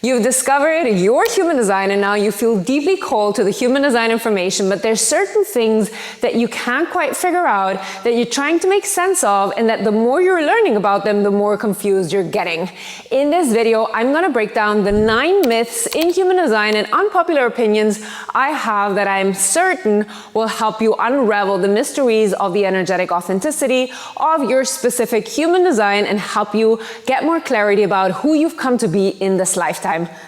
You've discovered your human design and now you feel deeply called to the human design information, but there's certain things that you can't quite figure out, that you're trying to make sense of, and that the more you're learning about them, the more confused you're getting. In this video, I'm going to break down the 9 myths in human design and unpopular opinions I have that I'm certain will help you unravel the mysteries of the energetic authenticity of your specific human design and help you get more clarity about who you've come to be in this lifetime.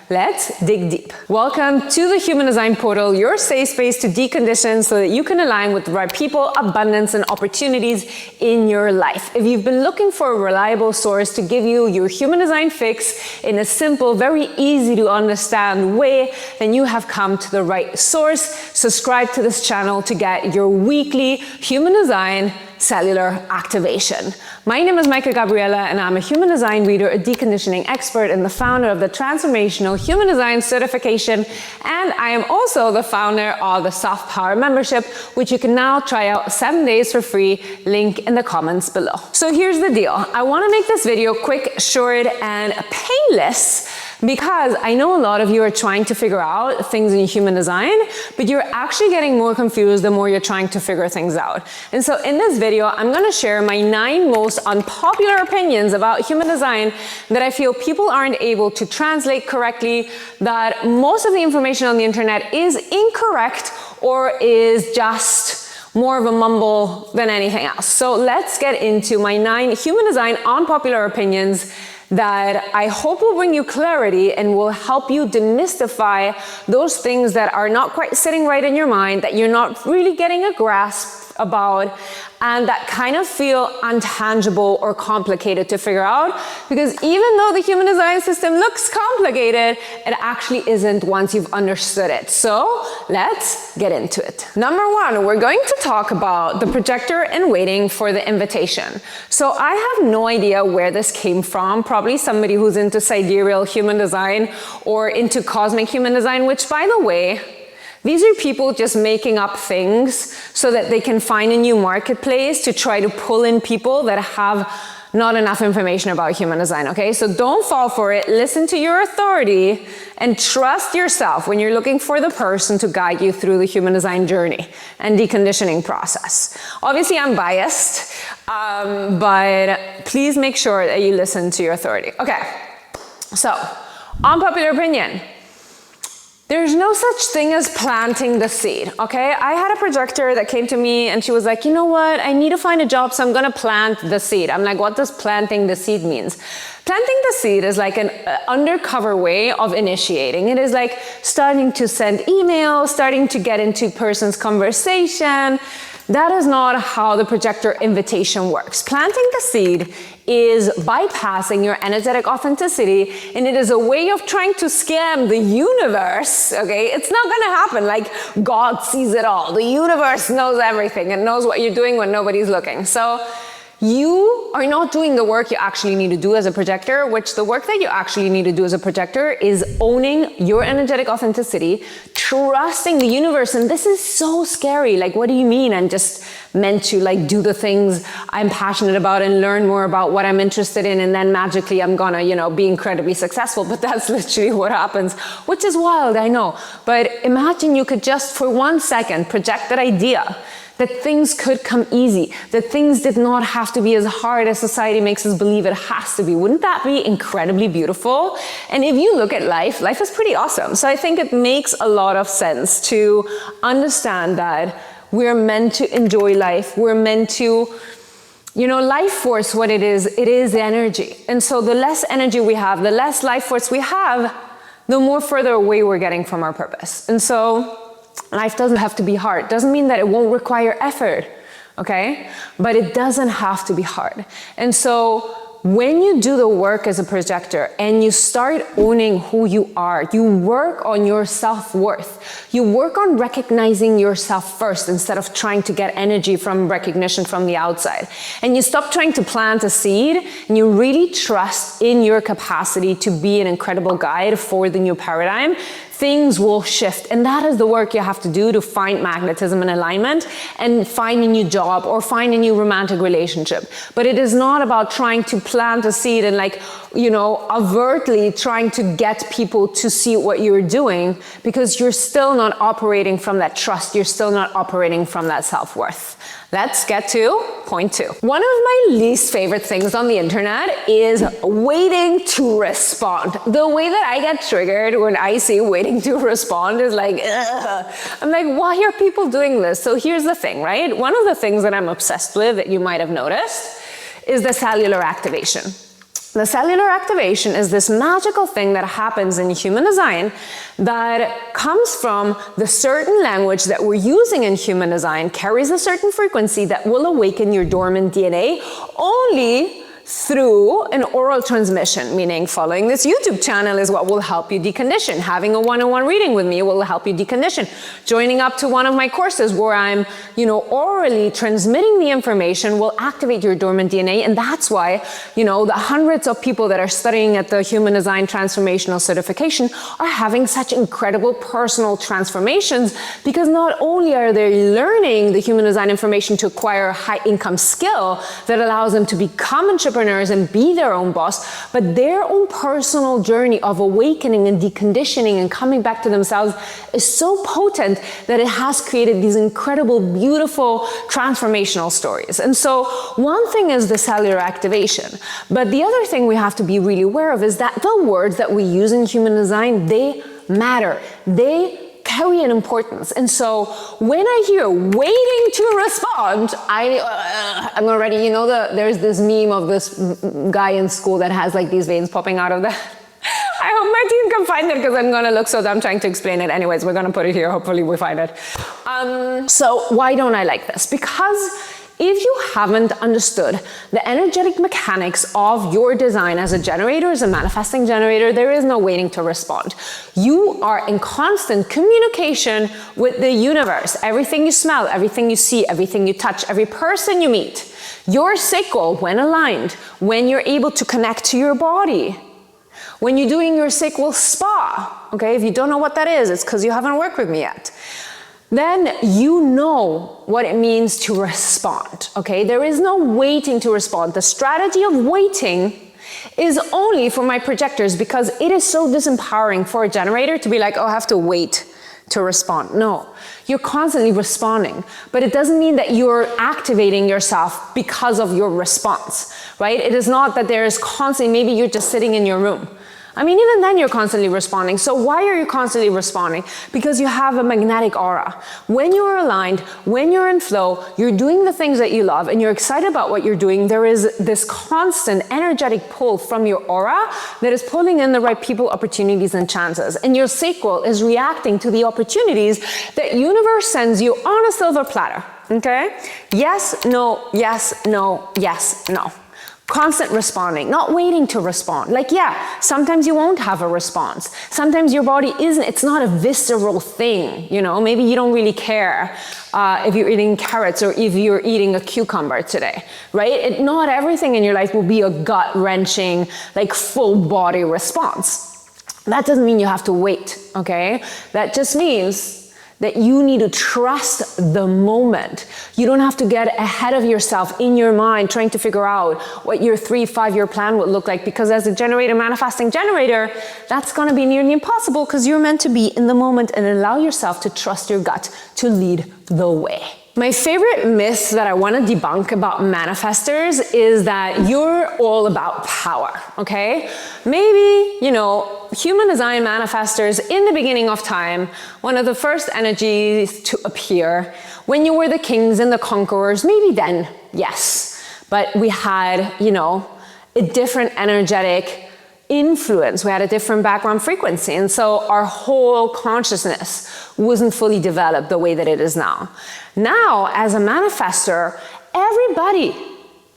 Let's dig deep. Welcome to the Human Design Portal, your safe space to decondition so that you can align with the right people, abundance, and opportunities in your life. If you've been looking for a reliable source to give you your human design fix in a simple, very easy to understand way, then you have come to the right source. Subscribe to this channel to get your weekly human design cellular activation. My name is Maika Gabriela and I'm a human design reader, a deconditioning expert, and the founder of the Transformational Human Design Certification. And I am also the founder of the Soft Power membership, which you can now try out 7 days for free. Link in the comments below. So here's the deal. I want to make this video quick, short, and painless, because I know a lot of you are trying to figure out things in human design, but you're actually getting more confused the more you're trying to figure things out. And so in this video, I'm going to share my 9 most unpopular opinions about human design that I feel people aren't able to translate correctly, that most of the information on the internet is incorrect or is just more of a mumble than anything else. So let's get into my 9 human design unpopular opinions that I hope will bring you clarity and will help you demystify those things that are not quite sitting right in your mind, that you're not really getting a grasp about, and that kind of feel untangible or complicated to figure out, because even though the human design system looks complicated, it actually isn't once you've understood it. So let's get into it. Number 1, we're going to talk about the projector and waiting for the invitation. So I have no idea where this came from, probably somebody who's into sidereal human design or into cosmic human design, which, by the way, these are people just making up things so that they can find a new marketplace to try to pull in people that have not enough information about human design, okay? So don't fall for it. Listen to your authority and trust yourself when you're looking for the person to guide you through the human design journey and deconditioning process. Obviously, I'm biased, but please make sure that you listen to your authority. Okay, so unpopular opinion. There's no such thing as planting the seed, okay? I had a projector that came to me and she was like, you know what? I need to find a job, so I'm gonna plant the seed. I'm like, what does planting the seed means? Planting the seed is like an undercover way of initiating. It is like starting to send emails, starting to get into person's conversation. That is not how the projector invitation works. Planting the seed is bypassing your energetic authenticity, and it is a way of trying to scam the universe, okay? It's not gonna happen. Like, God sees it all. The universe knows everything and knows what you're doing when nobody's looking. So you are not doing the work you actually need to do as a projector, which the work that you actually need to do as a projector is owning your energetic authenticity, trusting the universe. And this is so scary. Like, what do you mean I'm just meant to like do the things I'm passionate about and learn more about what I'm interested in, and then magically I'm gonna, you know, be incredibly successful? But that's literally what happens, which is wild, I know. But imagine you could just for 1 second project that idea that things could come easy, that things did not have to be as hard as society makes us believe it has to be. Wouldn't that be incredibly beautiful? And if you look at life, life is pretty awesome. So I think it makes a lot of sense to understand that we're meant to enjoy life. We're meant to, you know, life force, what it is energy. And so the less energy we have, the less life force we have, the more further away we're getting from our purpose. And so life doesn't have to be hard. Doesn't mean that it won't require effort, okay? But it doesn't have to be hard. And so when you do the work as a projector and you start owning who you are, you work on your self-worth. You work on recognizing yourself first instead of trying to get energy from recognition from the outside. And you stop trying to plant a seed and you really trust in your capacity to be an incredible guide for the new paradigm. things will shift. And that is the work you have to do to find magnetism and alignment and find a new job or find a new romantic relationship. But it is not about trying to plant a seed and overtly trying to get people to see what you're doing, because you're still not operating from that trust. You're still not operating from that self-worth. Let's get to point 2. One of my least favorite things on the internet is waiting to respond. The way that I get triggered when I see waiting to respond is like, ugh. I'm like, why are people doing this? So here's the thing, right? One of the things that I'm obsessed with that you might have noticed is the cellular activation. The cellular activation is this magical thing that happens in human design that comes from the certain language that we're using in human design, carries a certain frequency that will awaken your dormant DNA only through an oral transmission, meaning following this YouTube channel is what will help you decondition. Having a one-on-one reading with me will help you decondition. Joining up to one of my courses where I'm, orally transmitting the information will activate your dormant DNA. And that's why, the hundreds of people that are studying at the Human Design Transformational Certification are having such incredible personal transformations, because not only are they learning the human design information to acquire a high income skill that allows them to become entrepreneurs and be their own boss, but their own personal journey of awakening and deconditioning and coming back to themselves is so potent that it has created these incredible, beautiful, transformational stories. And so one thing is the cellular activation, but the other thing we have to be really aware of is that the words that we use in human design, they matter. They carry an importance. And so when I hear waiting to respond, I'm already, there's this meme of this guy in school that has like these veins popping out of that. I hope my team can find it, because I'm going to look so dumb trying to explain it. Anyways, we're going to put it here. Hopefully we find it. So why don't I like this? Because if you haven't understood the energetic mechanics of your design as a generator, as a manifesting generator, there is no waiting to respond. You are in constant communication with the universe. Everything you smell, everything you see, everything you touch, every person you meet. Your sacral, when aligned, when you're able to connect to your body, when you're doing your sacral spa, okay? If you don't know what that is, it's because you haven't worked with me yet. Then you know what it means to respond, okay? There is no waiting to respond. The strategy of waiting is only for my projectors, because it is so disempowering for a generator to be like, oh, I have to wait to respond. No, you're constantly responding, but it doesn't mean that you're activating yourself because of your response, right? It is not that there is constantly, maybe you're just sitting in your room. I mean, even then you're constantly responding. So why are you constantly responding? Because you have a magnetic aura. When you are aligned, when you're in flow, you're doing the things that you love and you're excited about what you're doing, there is this constant energetic pull from your aura that is pulling in the right people, opportunities, and chances. And your sacral is reacting to the opportunities that universe sends you on a silver platter, okay? Yes, no, yes, no, yes, no. Constant responding, not waiting to respond. Like, yeah, sometimes you won't have a response. Sometimes your body it's not a visceral thing, maybe you don't really care if you're eating carrots or if you're eating a cucumber today, right? Not everything in your life will be a gut-wrenching, like full body response. That doesn't mean you have to wait, okay? That just means that you need to trust the moment. You don't have to get ahead of yourself in your mind trying to figure out what your 3-5-year plan would look like, because as a generator, manifesting generator, that's gonna be nearly impossible, because you're meant to be in the moment and allow yourself to trust your gut to lead the way. My favorite myth that I want to debunk about manifestors is that you're all about power, okay? Maybe, human design manifestors in the beginning of time, one of the first energies to appear, when you were the kings and the conquerors, maybe then, yes. But we had, a different energetic influence. We had a different background frequency. And so our whole consciousness wasn't fully developed the way that it is now. Now, as a manifestor, everybody,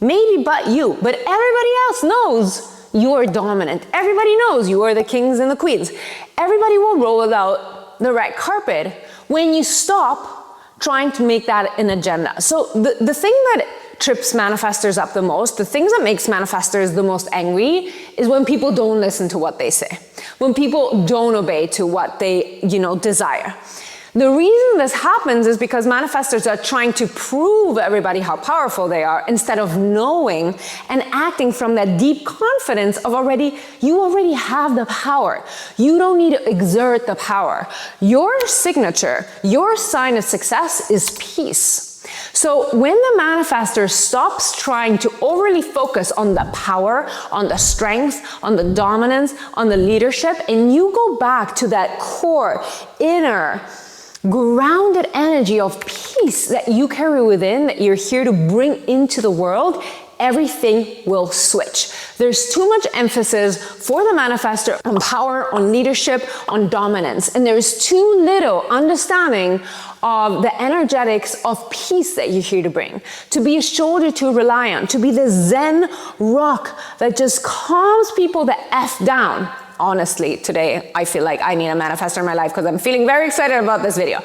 maybe but you, but everybody else knows you are dominant. Everybody knows you are the kings and the queens. Everybody will roll out the red carpet when you stop trying to make that an agenda. So the thing that trips manifestors up the most, the things that makes manifestors the most angry, is when people don't listen to what they say. When people don't obey to what they desire. The reason this happens is because manifestors are trying to prove everybody how powerful they are instead of knowing and acting from that deep confidence of you already have the power. You don't need to exert the power. Your signature, your sign of success is peace. So when the manifestor stops trying to overly focus on the power, on the strength, on the dominance, on the leadership, and you go back to that core, inner, grounded energy of peace that you carry within, that you're here to bring into the world, everything will switch. There's too much emphasis for the manifestor on power, on leadership, on dominance, and there's too little understanding of the energetics of peace that you're here to bring, to be a shoulder to rely on, to be the Zen rock that just calms people the F down. Honestly, today, I feel like I need a manifestor in my life because I'm feeling very excited about this video.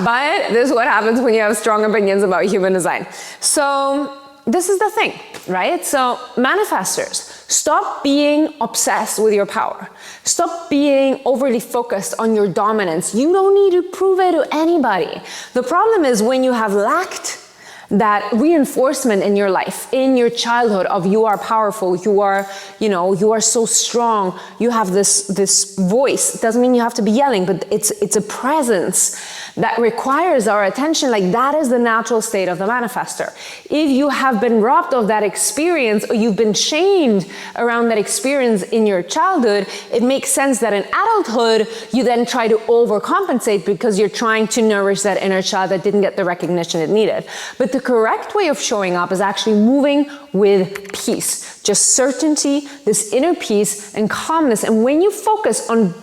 But this is what happens when you have strong opinions about human design. So this is the thing, right? So manifestors, stop being obsessed with your power. Stop being overly focused on your dominance. You don't need to prove it to anybody. The problem is when you have lacked that reinforcement in your life, in your childhood of you are powerful, you are so strong, you have this voice. It doesn't mean you have to be yelling, but it's a presence that requires our attention. Like that is the natural state of the manifestor. If you have been robbed of that experience or you've been shamed around that experience in your childhood, it makes sense that in adulthood, you then try to overcompensate because you're trying to nourish that inner child that didn't get the recognition it needed. But the correct way of showing up is actually moving with peace, just certainty, this inner peace and calmness. And when you focus on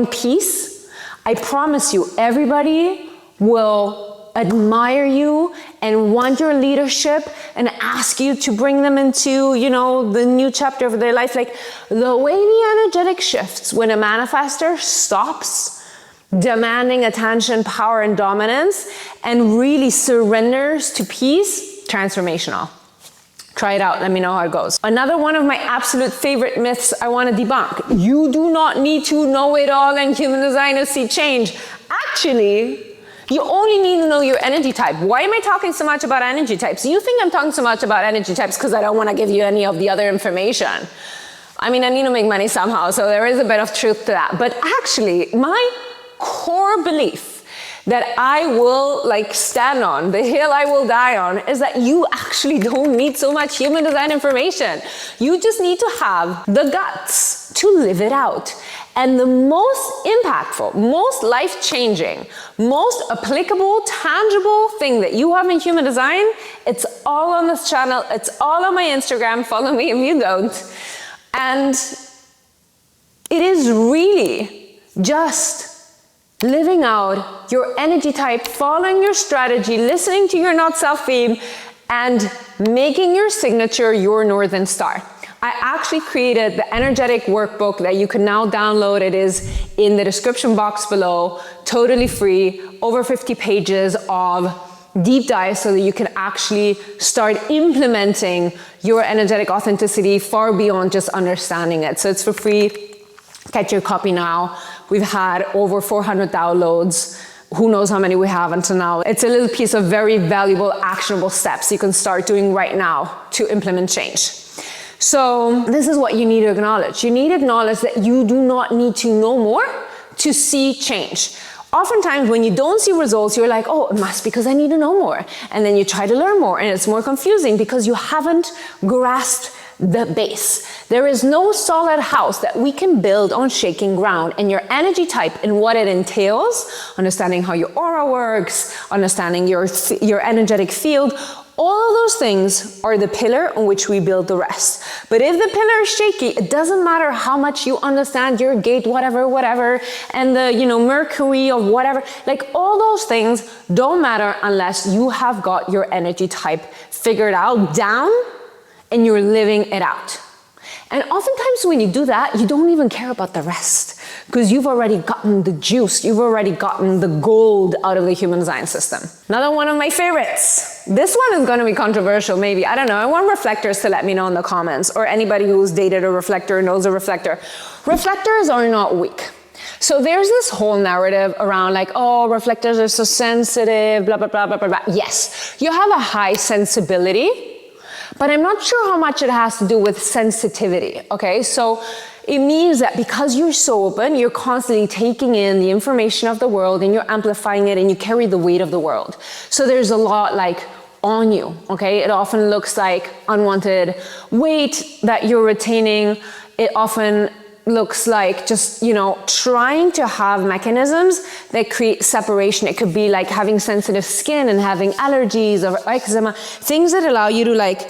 peace, I promise you, everybody will admire you and want your leadership and ask you to bring them into, the new chapter of their life. Like the way the energetic shifts when a manifestor stops demanding attention, power, and dominance, and really surrenders to peace, transformational. Try it out. Let me know how it goes. Another one of my absolute favorite myths I want to debunk. You do not need to know it all in human design to see change. Actually, you only need to know your energy type. Why am I talking so much about energy types? You think I'm talking so much about energy types because I don't want to give you any of the other information. I mean, I need to make money somehow, so there is a bit of truth to that. But actually, my core belief that I will stand on, the hill I will die on, is that you actually don't need so much human design information. You just need to have the guts to live it out. And the most impactful, most life-changing, most applicable, tangible thing that you have in human design, it's all on this channel, it's all on my Instagram, follow me if you don't. And it is really just living out your energy type, following your strategy, listening to your not self theme, and making your signature your Northern Star. I actually created the energetic workbook that you can now download. It is in the description box below, totally free, over 50 pages of deep dive so that you can actually start implementing your energetic authenticity far beyond just understanding it. So it's for free. Get your copy now. We've had over 400 downloads. Who knows how many we have until now. It's a little piece of very valuable, actionable steps you can start doing right now to implement change. So this is what you need to acknowledge. You need to acknowledge that you do not need to know more to see change. Oftentimes when you don't see results, you're like, oh, it must be because I need to know more. And then you try to learn more and it's more confusing because you haven't grasped the base. There is no solid house that we can build on shaking ground, and your energy type and what it entails, understanding how your aura works, understanding your energetic field, all of those things are the pillar on which we build the rest. But if the pillar is shaky, it doesn't matter how much you understand your gate, whatever, and the, Mercury or whatever, all those things don't matter unless you have got your energy type figured out, down, and you're living it out. And oftentimes when you do that, you don't even care about the rest because you've already gotten the juice, you've already gotten the gold out of the human design system. Another one of my favorites. This one is going to be controversial, maybe. I don't know. I want reflectors to let me know in the comments, or anybody who's dated a reflector knows a reflector. Reflectors are not weak. So there's this whole narrative around like, oh, reflectors are so sensitive, blah, blah, blah, blah, blah, blah. Yes, you have a high sensibility, but I'm not sure how much it has to do with sensitivity, okay? So it means that because you're so open, you're constantly taking in the information of the world and you're amplifying it and you carry the weight of the world. So there's a lot like on you, okay? It often looks like unwanted weight that you're retaining. It often looks like just, you know, trying to have mechanisms that create separation. It could be like having sensitive skin and having allergies or eczema, things that allow you to like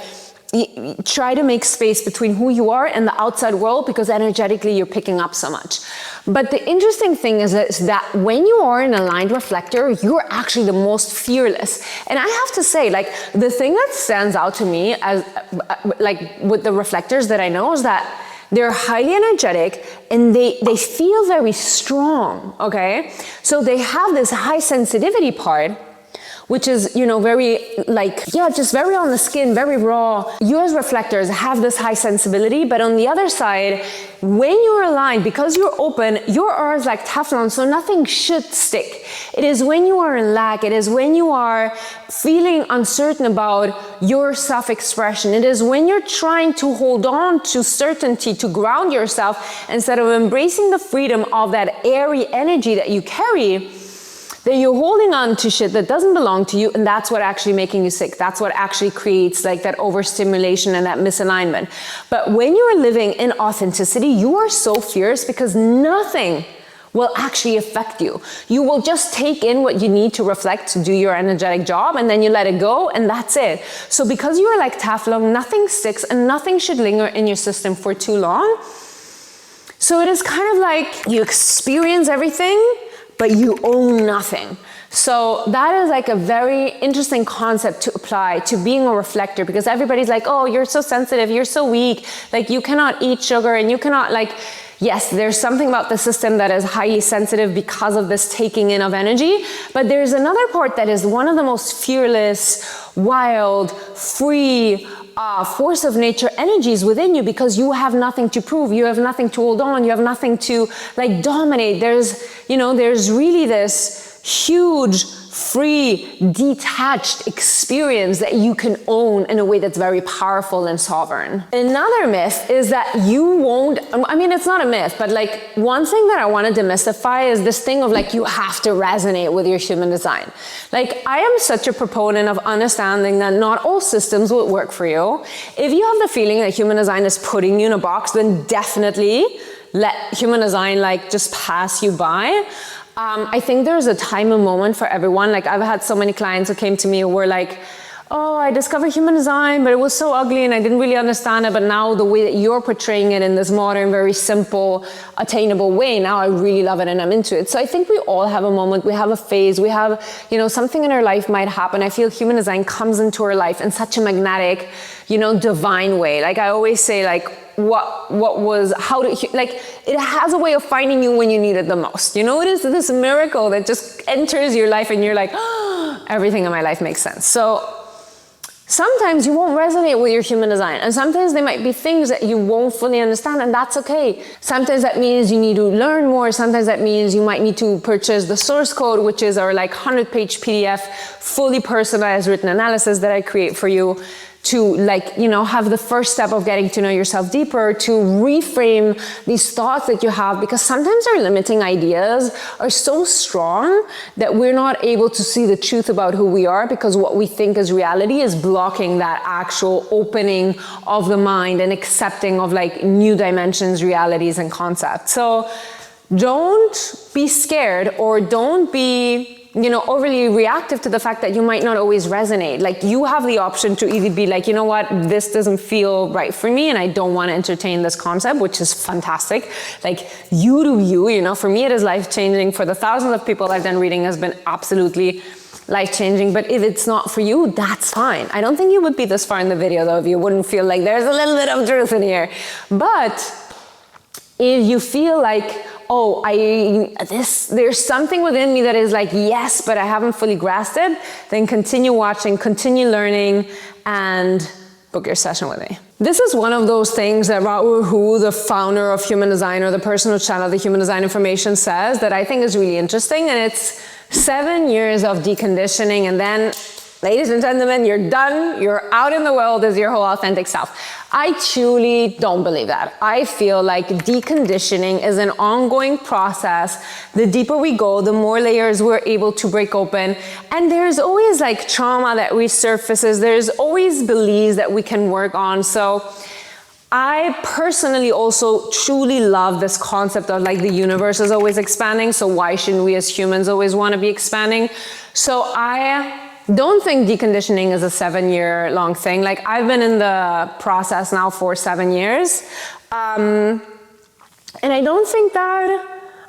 try to make space between who you are and the outside world because energetically you're picking up so much. But the interesting thing is that when you are an aligned reflector, you're actually the most fearless. And I have to say, like, the thing that stands out to me as like with the reflectors that I know is that they're highly energetic and they feel very strong, okay? So they have this high sensitivity part, which is, you know, very like, yeah, just very on the skin, very raw. You as reflectors have this high sensibility, but on the other side, when you're aligned, because you're open, your aura is like Teflon, so nothing should stick. It is when you are in lack, it is when you are feeling uncertain about your self-expression, it is when you're trying to hold on to certainty, to ground yourself, instead of embracing the freedom of that airy energy that you carry, that you're holding on to shit that doesn't belong to you, and that's what actually making you sick. That's what actually creates like that overstimulation and that misalignment. But when you're living in authenticity, you are so fierce because nothing will actually affect you. You will just take in what you need to reflect to do your energetic job, and then you let it go, and that's it. So because you are like Teflon, nothing sticks and nothing should linger in your system for too long. So it is kind of like you experience everything, but you own nothing. So that is like a very interesting concept to apply to being a reflector, because everybody's like, oh, you're so sensitive, you're so weak, like you cannot eat sugar and you cannot like, yes, there's something about the system that is highly sensitive because of this taking in of energy, but there's another part that is one of the most fearless, wild, free, force of nature energies within you, because you have nothing to prove, you have nothing to hold on, you have nothing to like dominate. There's, you know, there's really this huge, free, detached experience that you can own in a way that's very powerful and sovereign. Another myth is that you won't, I mean, it's not a myth, but like one thing that I want to demystify is this thing of like, you have to resonate with your human design. Like, I am such a proponent of understanding that not all systems will work for you. If you have the feeling that human design is putting you in a box, then definitely let human design like just pass you by. I think there's a time and moment for everyone. Like, I've had so many clients who came to me who were like, oh, I discovered human design, but it was so ugly and I didn't really understand it. But now the way that you're portraying it in this modern, very simple, attainable way, now I really love it and I'm into it. So I think we all have a moment, we have a phase, we have, you know, something in our life might happen. I feel human design comes into our life in such a magnetic, you know, divine way. Like I always say, like, like, it has a way of finding you when you need it the most. You know, it is this miracle that just enters your life and you're like, oh, everything in my life makes sense. So sometimes you won't resonate with your human design, and sometimes there might be things that you won't fully understand, and that's okay. Sometimes that means you need to learn more. Sometimes that means you might need to purchase the source code, which is our like 100-page PDF, fully personalized written analysis that I create for you, to like, you know, have the first step of getting to know yourself deeper, to reframe these thoughts that you have, because sometimes our limiting ideas are so strong that we're not able to see the truth about who we are, because what we think is reality is blocking that actual opening of the mind and accepting of like new dimensions, realities, and concepts. So don't be scared, or don't be, you know, overly reactive to the fact that you might not always resonate. Like, you have the option to either be like, you know what, this doesn't feel right for me and I don't want to entertain this concept, which is fantastic. Like, you do you, you know, for me it is life-changing. For the thousands of people I've done reading, has been absolutely life-changing. But if it's not for you, that's fine. I don't think you would be this far in the video though if you wouldn't feel like there's a little bit of truth in here. But if you feel like, oh, there's something within me that is like, yes, but I haven't fully grasped it, then continue watching, continue learning, and book your session with me. This is one of those things that Raoul Hu, the founder of Human Design, or the person who channeled the Human Design information, says that I think is really interesting, and it's 7 years of deconditioning, and then, ladies and gentlemen, you're done, you're out in the world as your whole authentic self. I truly don't believe that. I feel like deconditioning is an ongoing process. The deeper we go, the more layers we're able to break open. And there's always like trauma that resurfaces. There's always beliefs that we can work on. So I personally also truly love this concept of like the universe is always expanding. So why shouldn't we as humans always want to be expanding? So I don't think deconditioning is a 7-year-long thing. Like, I've been in the process now for 7 years. And I don't think that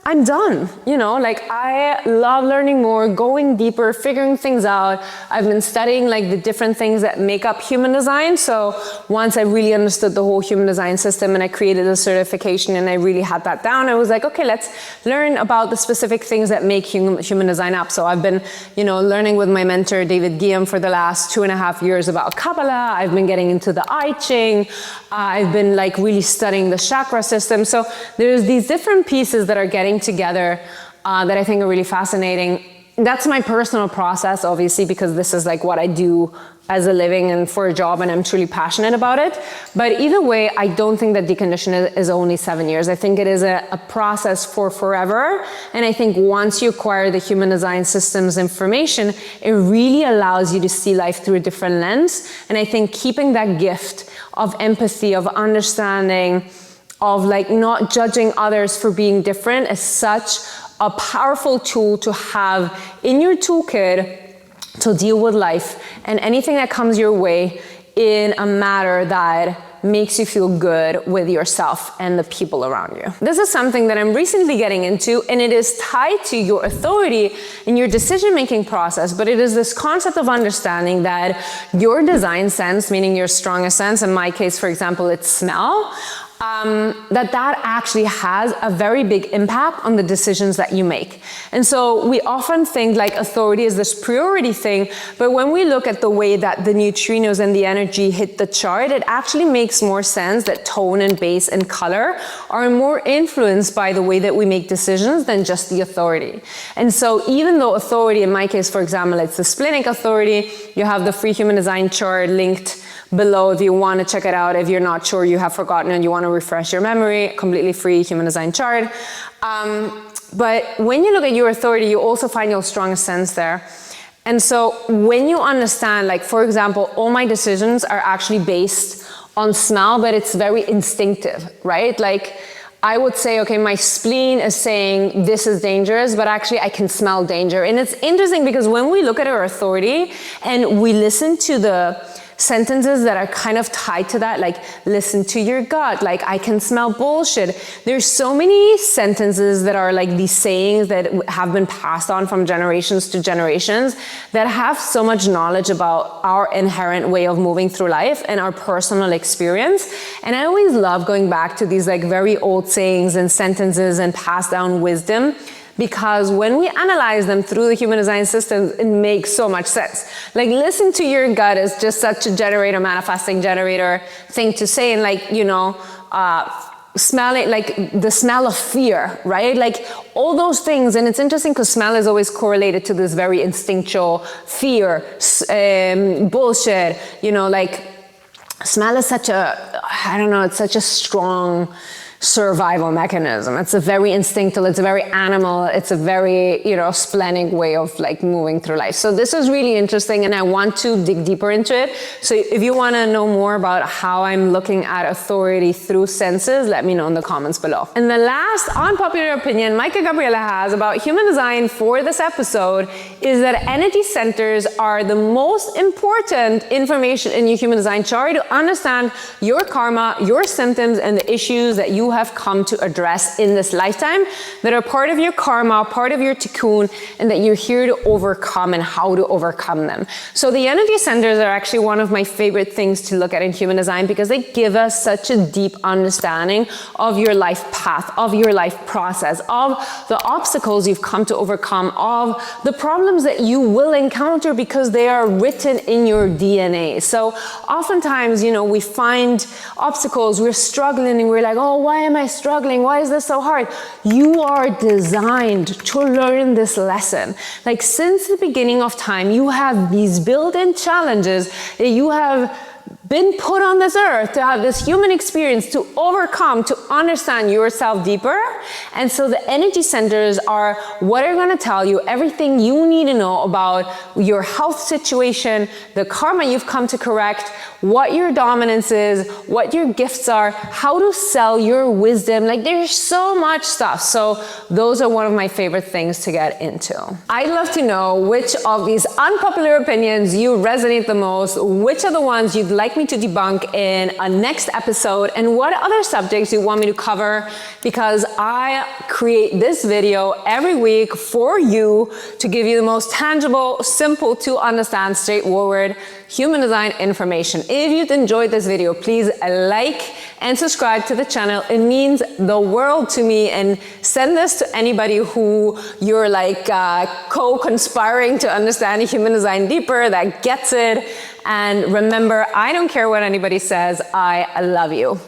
I'm done, you know, like I love learning more, going deeper, figuring things out. I've been studying like the different things that make up human design. So once I really understood the whole human design system and I created a certification and I really had that down, I was like, okay, let's learn about the specific things that make human design up. So I've been, you know, learning with my mentor, David Guillaume, for the last 2.5 years about Kabbalah. I've been getting into the I Ching. I've been like really studying the chakra system. So there's these different pieces that are getting together that I think are really fascinating. That's my personal process, obviously, because this is like what I do as a living and for a job, and I'm truly passionate about it. But either way, I don't think that decondition is only 7 years. I think it is a process for forever. And I think once you acquire the human design systems information, it really allows you to see life through a different lens. And I think keeping that gift of empathy, of understanding, of like not judging others for being different is such a powerful tool to have in your toolkit to deal with life and anything that comes your way in a matter that makes you feel good with yourself and the people around you. This is something that I'm recently getting into, and it is tied to your authority in your decision-making process, but it is this concept of understanding that your design sense, meaning your strongest sense, in my case, for example, it's smell, that actually has a very big impact on the decisions that you make. And so we often think like authority is this priority thing, but when we look at the way that the neutrinos and the energy hit the chart, it actually makes more sense that tone and base and color are more influenced by the way that we make decisions than just the authority. And so even though authority, in my case, for example, it's the splenic authority, you have the free human design chart linked below if you want to check it out. If you're not sure, you have forgotten and you want to refresh your memory, completely free human design chart. But when you look at your authority, you also find your strongest sense there. And so when you understand, like, for example, all my decisions are actually based on smell, but it's very instinctive, right? Like, I would say, okay, my spleen is saying this is dangerous, but actually I can smell danger. And it's interesting because when we look at our authority and we listen to the sentences that are kind of tied to that, like listen to your gut, like I can smell bullshit. There's so many sentences that are like these sayings that have been passed on from generations to generations that have so much knowledge about our inherent way of moving through life and our personal experience. And I always love going back to these like very old sayings and sentences and passed down wisdom, because when we analyze them through the human design systems, it makes so much sense. Like, listen to your gut is just such a generator, manifesting generator thing to say. And like, you know, smell it, like the smell of fear, right? Like all those things. And it's interesting because smell is always correlated to this very instinctual fear, bullshit, you know, like smell is such a, I don't know, it's such a strong survival mechanism. It's a very instinctual, it's a very animal, it's a very, you know, splenic way of like moving through life. So this is really interesting and I want to dig deeper into it. So if you want to know more about how I'm looking at authority through senses, let me know in the comments below. And the last unpopular opinion Micah Gabriella has about human design for this episode is that energy centers are the most important information in your human design chart to understand your karma, your symptoms, and the issues that you have come to address in this lifetime that are part of your karma, part of your tikkun, and that you're here to overcome and how to overcome them. So the energy centers are actually one of my favorite things to look at in human design because they give us such a deep understanding of your life path, of your life process, of the obstacles you've come to overcome, of the problems that you will encounter because they are written in your DNA. So oftentimes, you know, we find obstacles, we're struggling and we're like, oh, why am I struggling? Why is this so hard? You are designed to learn this lesson. Like since the beginning of time, you have these built-in challenges that you have been put on this earth to have this human experience to overcome, to understand yourself deeper. And so the energy centers are what are going to tell you everything you need to know about your health situation, the karma you've come to correct, what your dominance is, what your gifts are, how to sell your wisdom. Like there's so much stuff. So those are one of my favorite things to get into. I'd love to know which of these unpopular opinions you resonate the most, which are the ones you'd like me to debunk in a next episode, and what other subjects you want me to cover, because I create this video every week for you to give you the most tangible, simple to understand, straightforward human design information. If you've enjoyed this video, please like and subscribe to the channel. It means the world to me, and send this to anybody who you're like co-conspiring to understand human design deeper, that gets it. And remember, I don't care what anybody says, I love you.